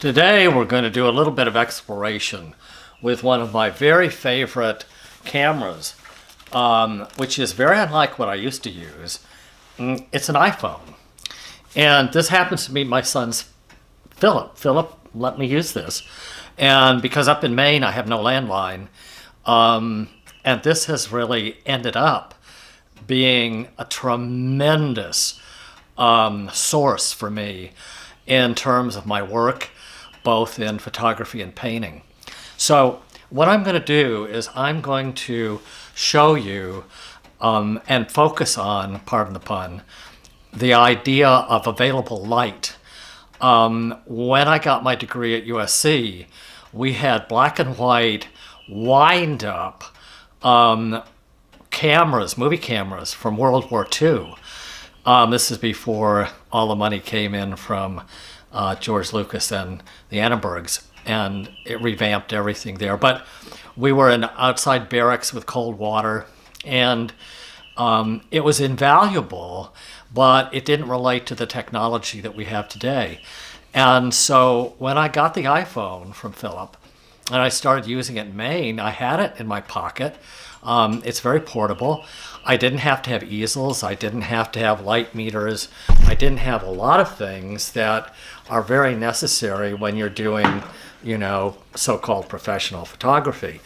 Today we're going to do a little bit of exploration with one of my very favorite cameras, which is very unlike what I used to use. It's an iPhone. And this happens to be my son's Philip. Philip let me use this. And because up in Maine I have no landline, and this has really ended up being a tremendous source for me in terms of my work, both in photography and painting. So what I'm going to do is I'm going to show you and focus on, pardon the pun, the idea of available light. When I got my degree at USC, we had black and white wind up cameras, movie cameras from World War II. This is before all the money came in from George Lucas and the Annenbergs, and it revamped everything there. But we were in outside barracks with cold water, and it was invaluable, but it didn't relate to the technology that we have today. And so when I got the iPhone from Philip, and I started using it in Maine, I had it in my pocket. It's very portable. I didn't have to have easels. I didn't have to have light meters. I didn't have a lot of things that are very necessary when you're doing, so-called professional photography.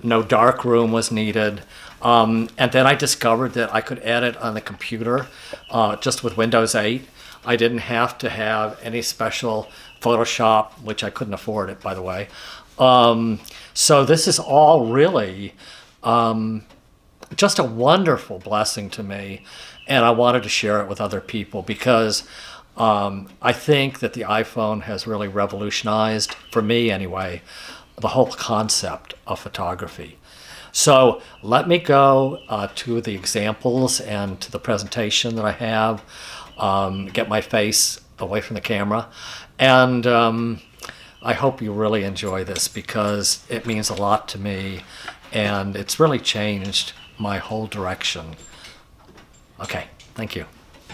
No dark room was needed. And then I discovered that I could edit on the computer just with Windows 8. I didn't have to have any special Photoshop, which I couldn't afford it, by the way. So this is all really just a wonderful blessing to me, and I wanted to share it with other people because I think that the iPhone has really revolutionized, for me anyway, the whole concept of photography. So let me go to the examples and to the presentation that I have, get my face away from the camera, and I hope you really enjoy this because it means a lot to me, and it's really changed my whole direction. Okay, thank you.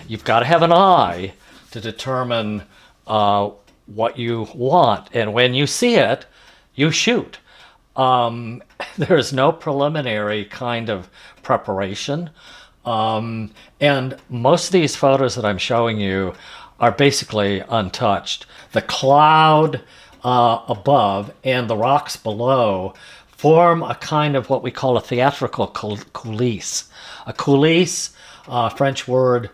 You've got to have an eye to determine what you want, and when you see it, you shoot. There's no preliminary kind of preparation, and most of these photos that I'm showing you are basically untouched. The cloud above and the rocks below form a kind of what we call a theatrical coulisse. A coulisse, French word,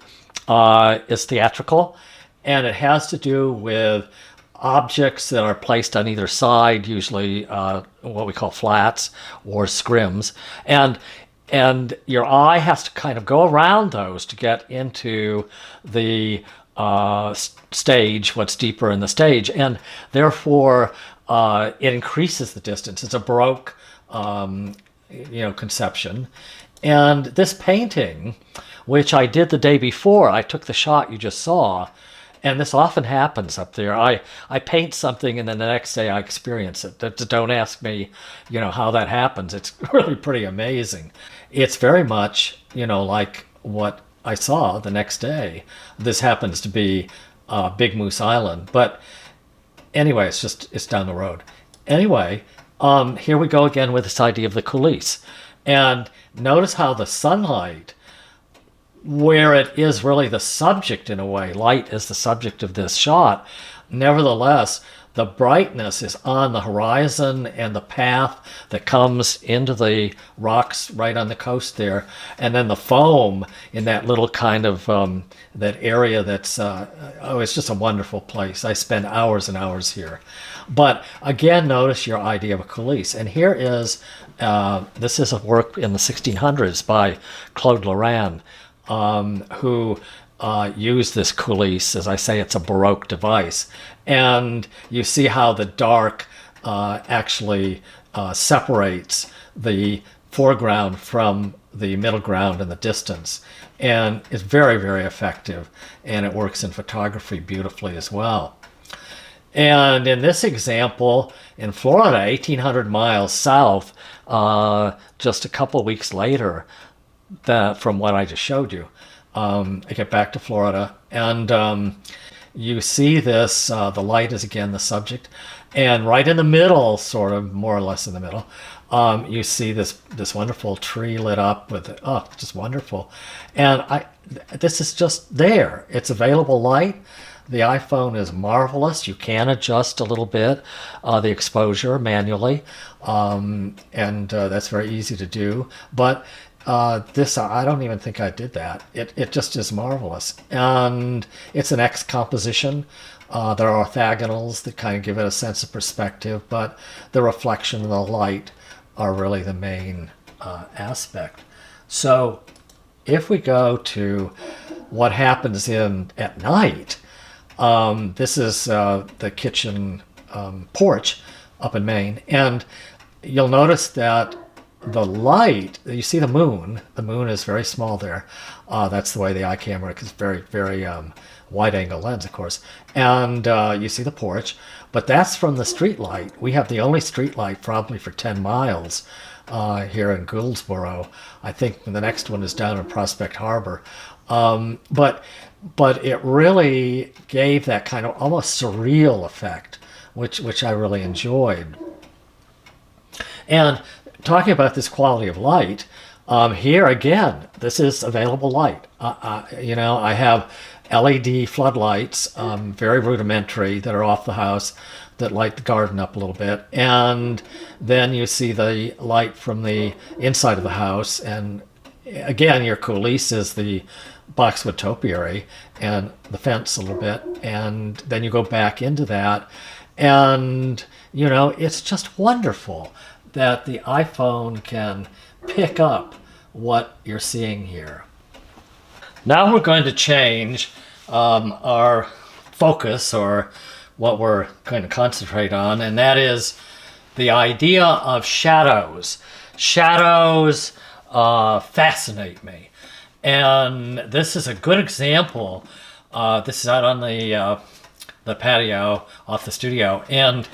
is theatrical, and it has to do with objects that are placed on either side, usually what we call flats or scrims, and your eye has to kind of go around those to get into the stage, what's deeper in the stage, and therefore it increases the distance. It's a Baroque conception. And this painting, which I did the day before, I took the shot you just saw, and this often happens up there. I paint something and then the next day I experience it. Don't ask me, how that happens. It's really pretty amazing. It's very much, like what I saw the next day. This happens to be Big Moose Island, but anyway, it's down the road. Anyway, here we go again with this idea of the coulisse. And notice how the sunlight, where it is really the subject in a way, light is the subject of this shot, nevertheless, the brightness is on the horizon and the path that comes into the rocks right on the coast there. And then the foam in that little kind of, that area that's, it's just a wonderful place. I spend hours and hours here. But again, notice your idea of a coulisse. And here is, this is a work in the 1600s by Claude Lorrain, who use this coulisse. As I say, it's a Baroque device. And you see how the dark actually separates the foreground from the middle ground and the distance. And it's very, very effective. And it works in photography beautifully as well. And in this example, in Florida, 1,800 miles south, just a couple weeks later, from what I just showed you, I get back to Florida, and you see this, the light is again the subject, and right in the middle, sort of more or less in the middle, you see this wonderful tree lit up with, oh, just wonderful. And this is just there. It's available light. The iPhone is marvelous. You can adjust a little bit the exposure manually, and that's very easy to do. But this, I don't even think I did that. It just is marvelous. And it's an X composition. There are orthogonals that kind of give it a sense of perspective, but the reflection and the light are really the main aspect. So if we go to what happens at night, this is the kitchen porch up in Maine, and you'll notice that the light, you see the moon is very small there. That's the way the eye camera, because very, very wide angle lens, of course. And you see the porch, but that's from the street light. We have the only street light probably for 10 miles here in Gouldsboro. I think the next one is down in Prospect Harbor. But it really gave that kind of almost surreal effect, which I really enjoyed. And talking about this quality of light, here again, this is available light. I have LED floodlights, very rudimentary, that are off the house, that light the garden up a little bit. And then you see the light from the inside of the house. And again, your coulisse is the boxwood topiary and the fence a little bit. And then you go back into that. And, it's just wonderful that the iPhone can pick up what you're seeing here. Now we're going to change our focus, or what we're going to concentrate on, and that is the idea of shadows. Shadows fascinate me, and this is a good example. This is out on the patio off the studio, and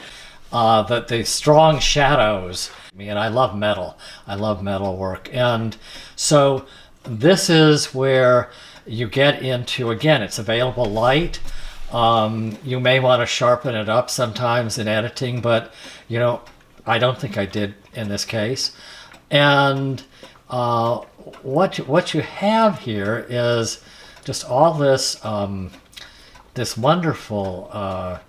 the strong shadows. And I love metal. I love metal work. And so this is where you get into, again, it's available light. You may want to sharpen it up sometimes in editing, but, I don't think I did in this case. And what you have here is just all this this wonderful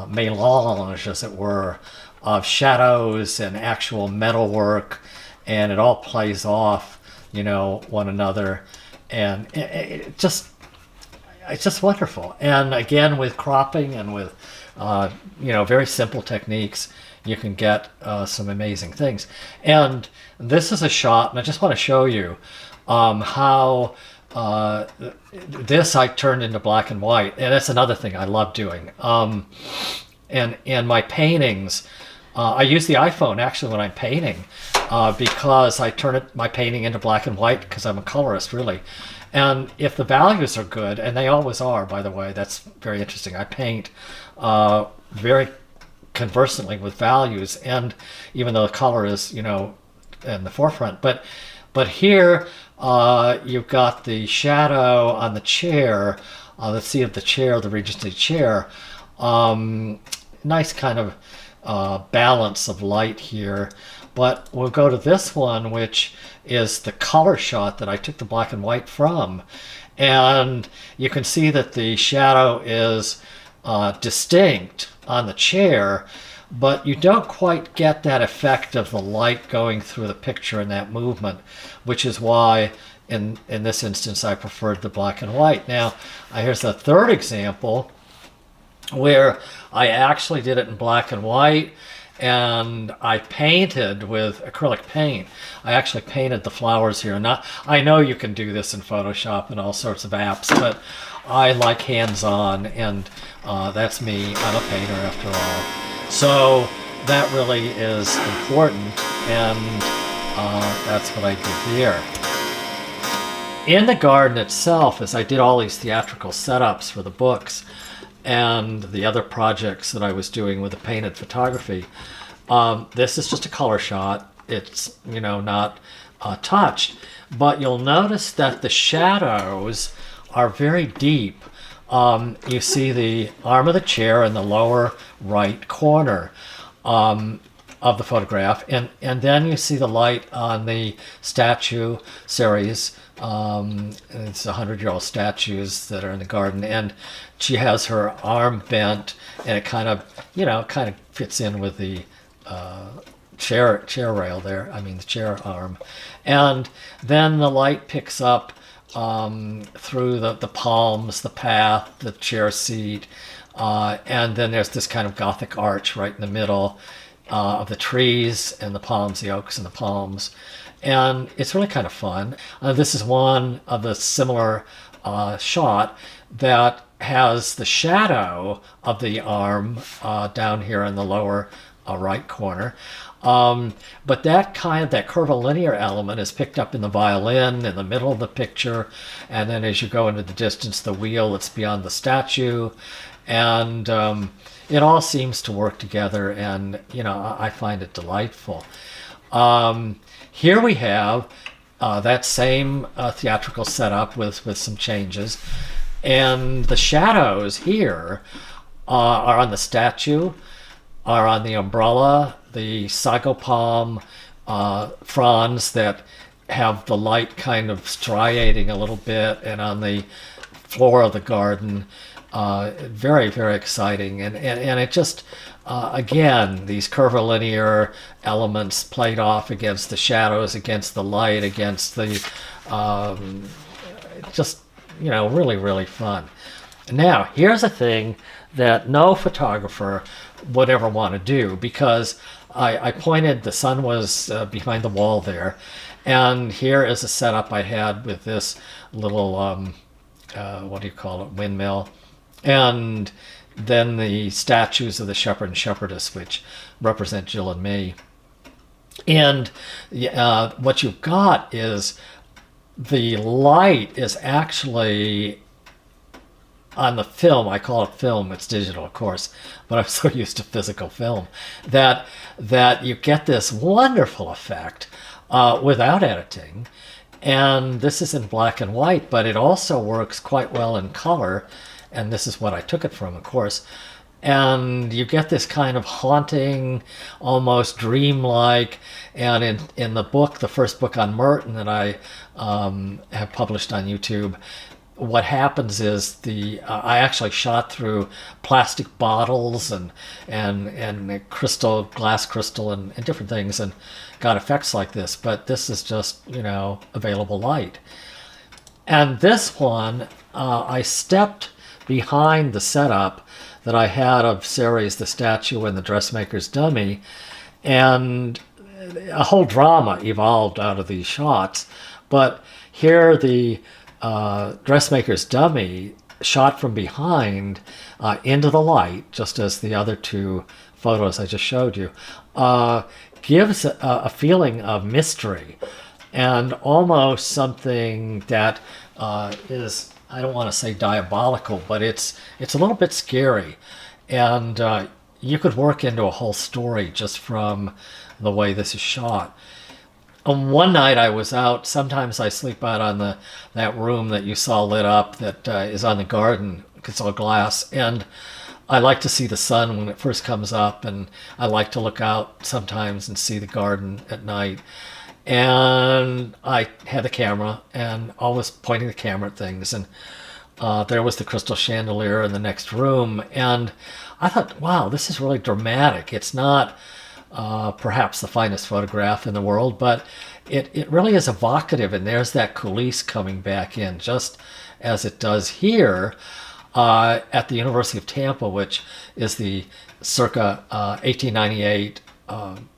melange, as it were, of shadows and actual metalwork, and it all plays off, one another, and it's just wonderful. And again, with cropping and with very simple techniques, you can get some amazing things. And this is a shot, and I just want to show you how this I turned into black and white, and that's another thing I love doing. And my paintings, I use the iPhone actually when I'm painting, because I turn my painting into black and white, because I'm a colorist, really. And if the values are good, and they always are, by the way, that's very interesting. I paint very conversantly with values, and even though the color is, in the forefront. But here you've got the shadow on the chair, the seat of the chair, the Regency chair. Nice kind of balance of light here. But we'll go to this one, which is the color shot that I took the black and white from. And you can see that the shadow is distinct on the chair, but you don't quite get that effect of the light going through the picture in that movement, which is why in this instance I preferred the black and white. Now, here's the third example where I actually did it in black and white, and I painted with acrylic paint. I actually painted the flowers here. I know you can do this in Photoshop and all sorts of apps, but I like hands-on, and that's me. I'm a painter after all. So that really is important, and that's what I did there. In the garden itself, as I did all these theatrical setups for the books and the other projects that I was doing with the painted photography, this is just a color shot. It's, not touched, but you'll notice that the shadows are very deep. You see the arm of the chair in the lower right corner of the photograph, and then you see the light on the statue series. It's 100-year-old statues that are in the garden, and she has her arm bent, and it kind of, kind of fits in with the chair rail there. I mean, the chair arm, and then the light picks up through the palms, the path, the chair seat, and then there's this kind of Gothic arch right in the middle of the trees and the palms, the oaks and the palms. And it's really kind of fun. This is one of the similar shot that has the shadow of the arm down here in the lower right corner. But that curvilinear element is picked up in the violin in the middle of the picture, and then as you go into the distance, the wheel that's beyond the statue, and it all seems to work together, and I find it delightful. Here we have that same theatrical setup with some changes, and the shadows here are on the statue, are on the umbrella, the sago palm fronds that have the light kind of striating a little bit, and on the floor of the garden. Very, very exciting. And it just, again, these curvilinear elements played off against the shadows, against the light, against the, just, really, really fun. Now, here's a thing that no photographer would ever want to do, because I pointed, the sun was behind the wall there, and here is a setup I had with this little, what do you call it, windmill, and then the statues of the shepherd and shepherdess, which represent Jill and me. And what you've got is the light is actually on the film. I call it film, it's digital of course, but I'm so used to physical film that you get this wonderful effect without editing. And this is in black and white, but it also works quite well in color, and this is what I took it from, of course. And you get this kind of haunting, almost dreamlike, and in the book, the first book on Merton that I have published on YouTube, what happens is I actually shot through plastic bottles and crystal, glass crystal, and different things, and got effects like this. But this is just available light. And this one, I stepped behind the setup that I had of Ceres, the statue, and the dressmaker's dummy, and a whole drama evolved out of these shots. But here the dressmaker's dummy shot from behind into the light, just as the other two photos I just showed you, gives a feeling of mystery and almost something that is, I don't want to say diabolical, but it's a little bit scary. And you could work into a whole story just from the way this is shot. One night I was out. Sometimes I sleep out on that room that you saw lit up that is on the garden. It's all glass. And I like to see the sun when it first comes up, and I like to look out sometimes and see the garden at night. And I had the camera and always pointing the camera at things. And there was the crystal chandelier in the next room. And I thought, wow, this is really dramatic. It's not perhaps the finest photograph in the world, but it really is evocative. And there's that Coulisse coming back in, just as it does here at the University of Tampa, which is the circa 1898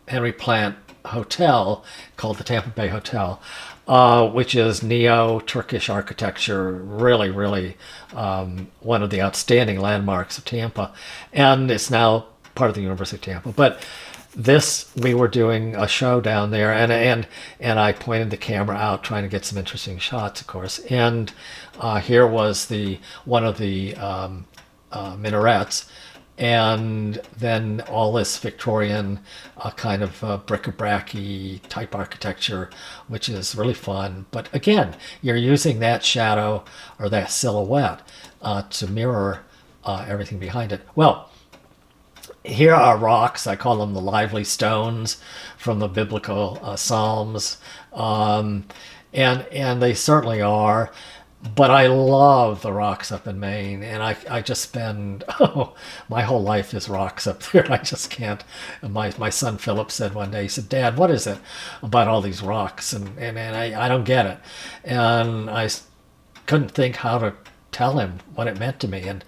Henry Plant Hotel called the Tampa Bay Hotel, which is neo-Turkish architecture, really, really one of the outstanding landmarks of Tampa. And it's now part of the University of Tampa. But this, we were doing a show down there, and I pointed the camera out, trying to get some interesting shots, of course. And here was one of the minarets, and then all this Victorian kind of bric-a-brac-y type architecture, which is really fun. But again, you're using that shadow or that silhouette to mirror everything behind it. Well, here are rocks. I call them the lively stones from the biblical Psalms, and they certainly are. But I love the rocks up in Maine, and I just spend my whole life is rocks up there. I just can't. My son Philip said one day, he said, "Dad, what is it about all these rocks?" And I don't get it, and couldn't think how to tell him what it meant to me. And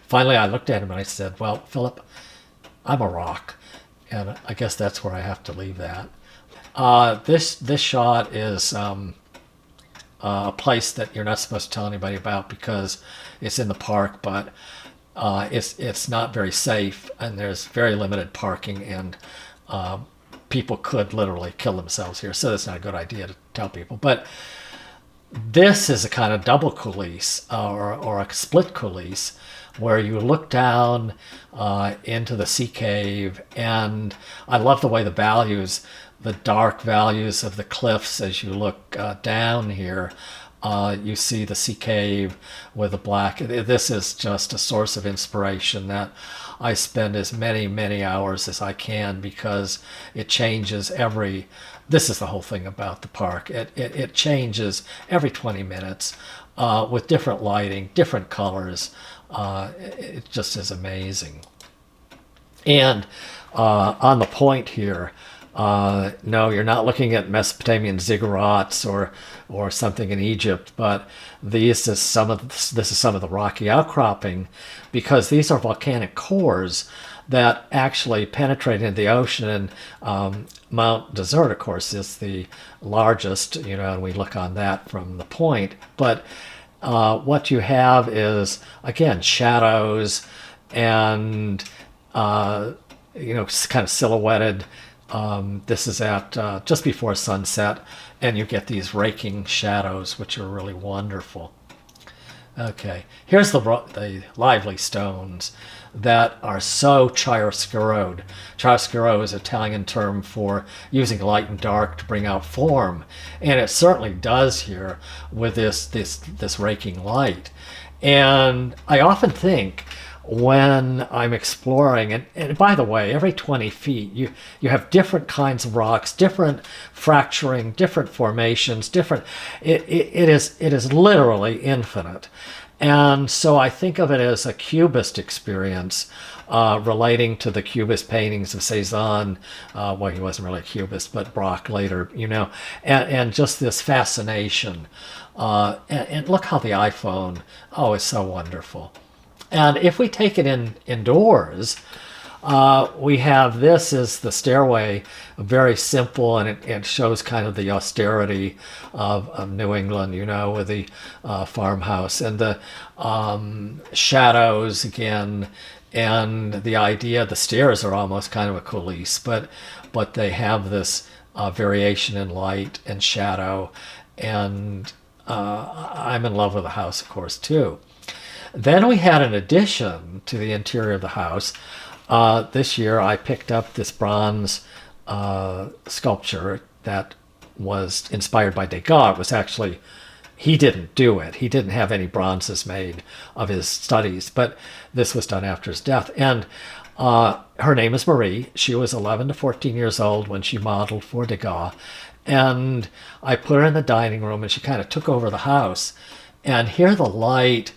finally, I looked at him and I said, "Well, Philip, I'm a rock," and I guess that's where I have to leave that. This shot is. A place that you're not supposed to tell anybody about because it's in the park, but it's not very safe, and there's very limited parking, and people could literally kill themselves here, so it's not a good idea to tell people. But this is a kind of double coulisse or a split coulisse where you look down into the sea cave, and I love the way the dark values of the cliffs as you look down here. You see the sea cave with the black. This is just a source of inspiration that I spend as many hours as I can because it changes this is the whole thing about the park. It changes every 20 minutes with different lighting, different colors. It just is amazing. And on the point here, no, you're not looking at Mesopotamian ziggurats or something in Egypt, but this is some of the rocky outcropping, because these are volcanic cores that actually penetrate into the ocean. And Mount Desert, of course, is the largest, and we look on that from the point. But what you have is, again, shadows and kind of silhouetted. This is at just before sunset, and you get these raking shadows, which are really wonderful. Okay, here's the lively stones that are so chiaroscuroed. Chiaroscuro is an Italian term for using light and dark to bring out form, and it certainly does here with this raking light. And I often think, when I'm exploring, and by the way, every 20 feet you have different kinds of rocks, different fracturing, different formations, different. It is literally infinite, and so I think of it as a cubist experience, relating to the cubist paintings of Cezanne. Well, he wasn't really a cubist, but Braque later, and just this fascination. And look how the iPhone, is so wonderful. And if we take it indoors, we have this is the stairway, very simple, and it shows kind of the austerity of New England, with the farmhouse and the shadows again, and the idea. The stairs are almost kind of a coulisse, but they have this variation in light and shadow, and I'm in love with the house, of course, too. Then we had an addition to the interior of the house. This year I picked up this bronze sculpture that was inspired by Degas. It was actually, he didn't do it. He didn't have any bronzes made of his studies, but this was done after his death. And her name is Marie. She was 11 to 14 years old when she modeled for Degas. And I put her in the dining room, and she kind of took over the house. And here the light,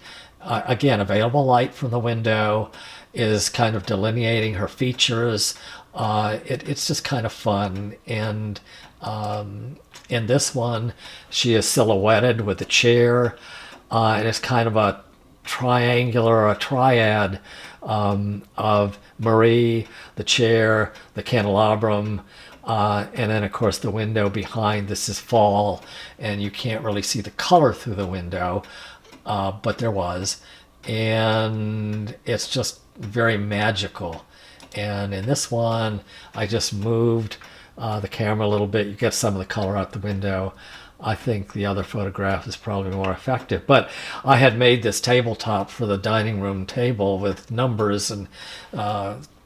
again, available light from the window, is kind of delineating her features. It's just kind of fun. And in this one, she is silhouetted with a chair, and it's kind of a triangular or a triad of Marie, the chair, the candelabrum, and then, of course, the window behind. This is fall, and you can't really see the color through the window. But there was, and it's just very magical. And in this one, I just moved the camera a little bit. You get some of the color out the window. I think the other photograph is probably more effective. But I had made this tabletop for the dining room table with numbers and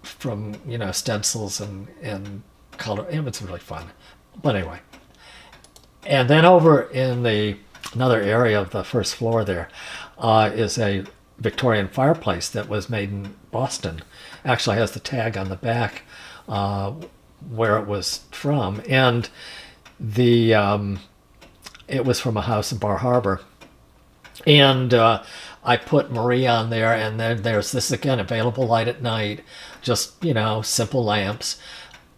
from, stencils and color. It was really fun. But anyway. And then over in another area of the first floor there is a Victorian fireplace that was made in Boston. Actually has the tag on the back where it was from. And it was from a house in Bar Harbor. And I put Marie on there, and then there's this, again, available light at night, just, simple lamps.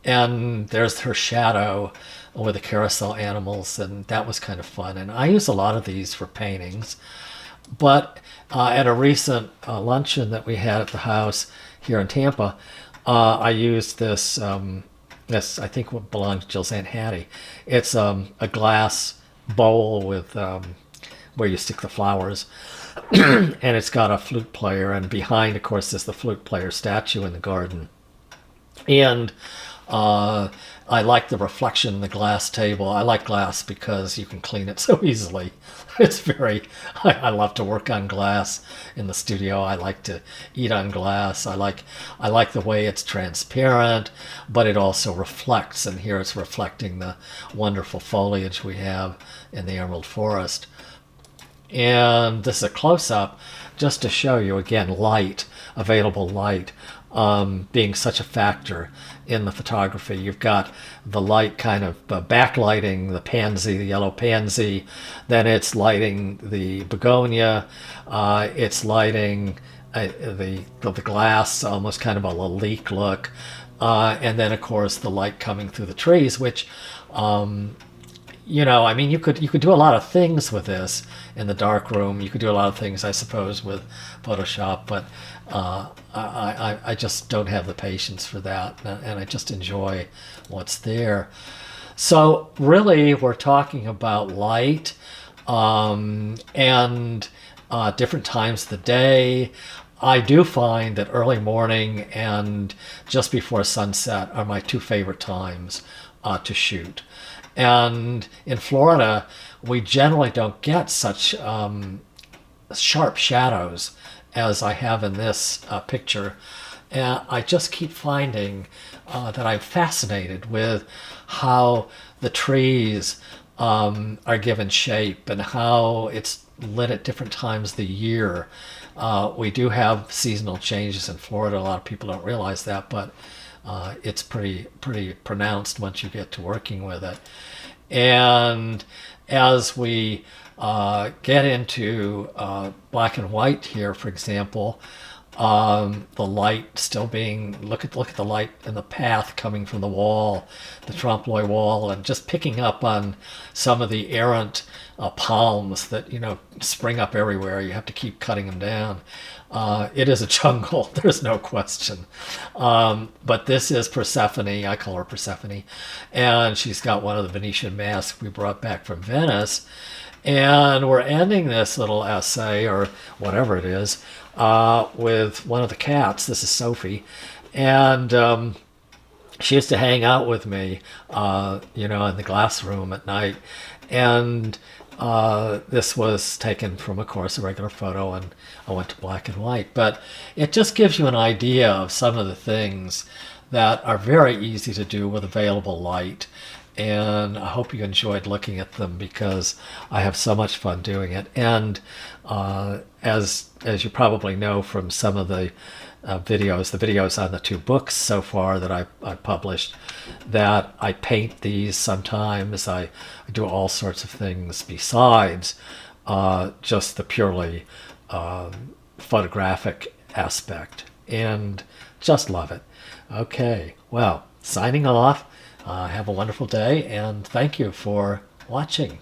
And there's her shadow with the carousel animals, and that was kind of fun. And I use a lot of these for paintings. But at a recent luncheon that we had at the house here in Tampa, I used this, I think what belonged to Jill's Aunt Hattie. It's a glass bowl with where you stick the flowers. And it's got a flute player, and behind, of course, is the flute player statue in the garden. And I like the reflection in the glass table. I like glass because you can clean it so easily. I love to work on glass in the studio. I like to eat on glass. I like the way it's transparent, but it also reflects. And here it's reflecting the wonderful foliage we have in the Emerald Forest. And this is a close-up just to show you, again, light, available light, being such a factor in the photography. You've got the light kind of backlighting the pansy, the yellow pansy, then it's lighting the begonia, it's lighting the glass, almost kind of a leek look, and then of course the light coming through the trees, which you could do a lot of things with this in the dark room. You could do a lot of things, I suppose, with Photoshop, but I just don't have the patience for that, and I just enjoy what's there. So really, we're talking about light and different times of the day. I do find that early morning and just before sunset are my two favorite times to shoot. And in Florida, we generally don't get such sharp shadows as I have in this picture. And I just keep finding that I'm fascinated with how the trees are given shape and how it's lit at different times of the year. We do have seasonal changes in Florida. A lot of people don't realize that, but it's pretty pronounced once you get to working with it. And as we get into black and white here, for example, the light still being, look at the light and the path coming from the wall, the trompe-l'oeil wall, and just picking up on some of the errant palms that spring up everywhere. You have to keep cutting them down. It is a jungle, there's no question. But this is Persephone, I call her Persephone, and she's got one of the Venetian masks we brought back from Venice. And we're ending this little essay, or whatever it is, with one of the cats. This is Sophie. And she used to hang out with me, in the glass room at night. And this was taken from, of course, a regular photo, and I went to black and white. But it just gives you an idea of some of the things that are very easy to do with available light. And I hope you enjoyed looking at them, because I have so much fun doing it. And as you probably know from some of the videos on the two books so far that I published, that I paint these sometimes. I do all sorts of things besides just the purely photographic aspect, and just love it. Okay, well, signing off. Have a wonderful day, and thank you for watching.